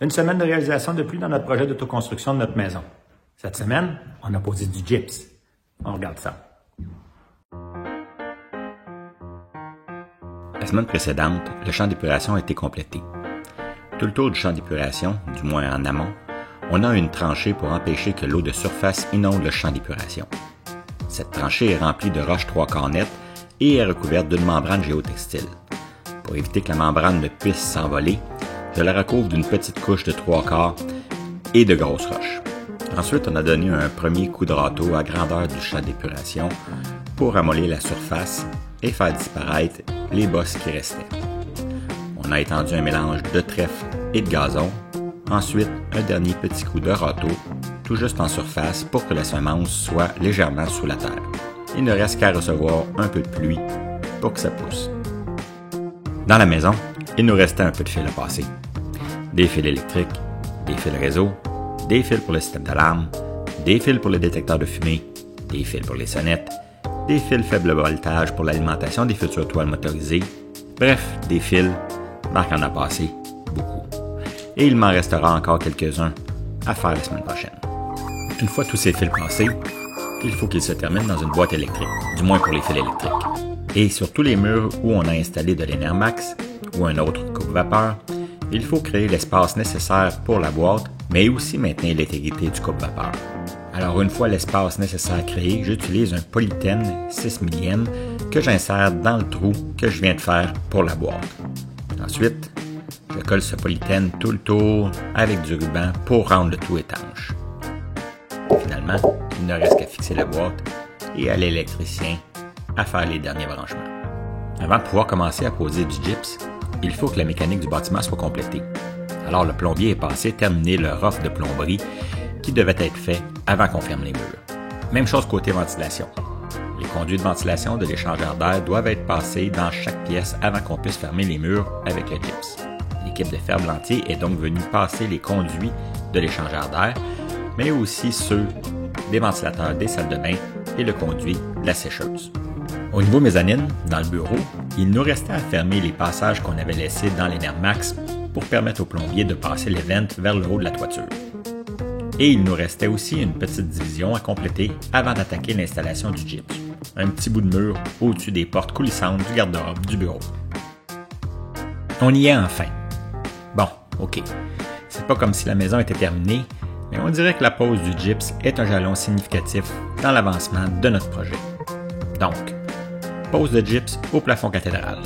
Une semaine de réalisation de plus dans notre projet d'autoconstruction de notre maison. Cette semaine, on a posé du gyps. On regarde ça. La semaine précédente, le champ d'épuration a été complété. Tout le tour du champ d'épuration, du moins en amont, on a une tranchée pour empêcher que l'eau de surface inonde le champ d'épuration. Cette tranchée est remplie de roches 3/4 nettes et est recouverte d'une membrane géotextile. Pour éviter que la membrane ne puisse s'envoler, je la recouvre d'une petite couche de 3/4 et de grosses roches. Ensuite, on a donné un premier coup de râteau à grandeur du champ d'épuration pour ramollir la surface et faire disparaître les bosses qui restaient. On a étendu un mélange de trèfle et de gazon. Ensuite, un dernier petit coup de râteau, tout juste en surface pour que la semence soit légèrement sous la terre. Il ne reste qu'à recevoir un peu de pluie pour que ça pousse. Dans la maison, il nous restait un peu de fil à passer. Des fils électriques, des fils réseau, des fils pour le système d'alarme, des fils pour le détecteur de fumée, des fils pour les sonnettes, des fils faible voltage pour l'alimentation des futures toiles motorisées. Bref, des fils, Marc en a passé beaucoup. Et il m'en restera encore quelques-uns à faire la semaine prochaine. Une fois tous ces fils passés, il faut qu'ils se terminent dans une boîte électrique, du moins pour les fils électriques. Et sur tous les murs où on a installé de l'Enermax ou un autre coupe-vapeur, il faut créer l'espace nécessaire pour la boîte, mais aussi maintenir l'intégrité du coupe-vapeur. Alors une fois l'espace nécessaire créé, j'utilise un polythène 6 millième que j'insère dans le trou que je viens de faire pour la boîte. Ensuite, je colle ce polythène tout le tour avec du ruban pour rendre le tout étanche. Finalement, il ne reste qu'à fixer la boîte et à l'électricien à faire les derniers branchements. Avant de pouvoir commencer à poser du gyps, il faut que la mécanique du bâtiment soit complétée. Alors le plombier est passé terminer le rough de plomberie qui devait être fait avant qu'on ferme les murs. Même chose côté ventilation. Les conduits de ventilation de l'échangeur d'air doivent être passés dans chaque pièce avant qu'on puisse fermer les murs avec le gyps. L'équipe de ferblantier est donc venue passer les conduits de l'échangeur d'air, mais aussi ceux des ventilateurs des salles de bain et le conduit de la sécheuse. Au niveau mezzanine, dans le bureau, il nous restait à fermer les passages qu'on avait laissés dans l'Enermax pour permettre aux plombiers de passer les ventes vers le haut de la toiture. Et il nous restait aussi une petite division à compléter avant d'attaquer l'installation du gyps. Un petit bout de mur au-dessus des portes coulissantes du garde-robe du bureau. On y est enfin. Bon, ok. C'est pas comme si la maison était terminée, mais on dirait que la pose du gyps est un jalon significatif dans l'avancement de notre projet. Donc, pose de gyps au plafond cathédral.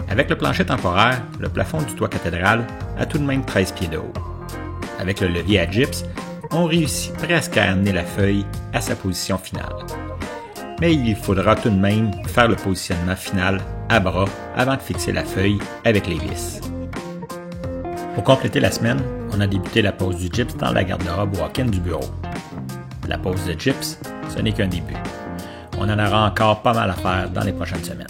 Avec le plancher temporaire, le plafond du toit cathédral a tout de même 13 pieds de haut. Avec le levier à gyps, on réussit presque à amener la feuille à sa position finale. Mais il faudra tout de même faire le positionnement final à bras avant de fixer la feuille avec les vis. Pour compléter la semaine, on a débuté la pose du gyps dans la garde-robe walk-in du bureau. La pose de gyps, ce n'est qu'un début. On en aura encore pas mal à faire dans les prochaines semaines.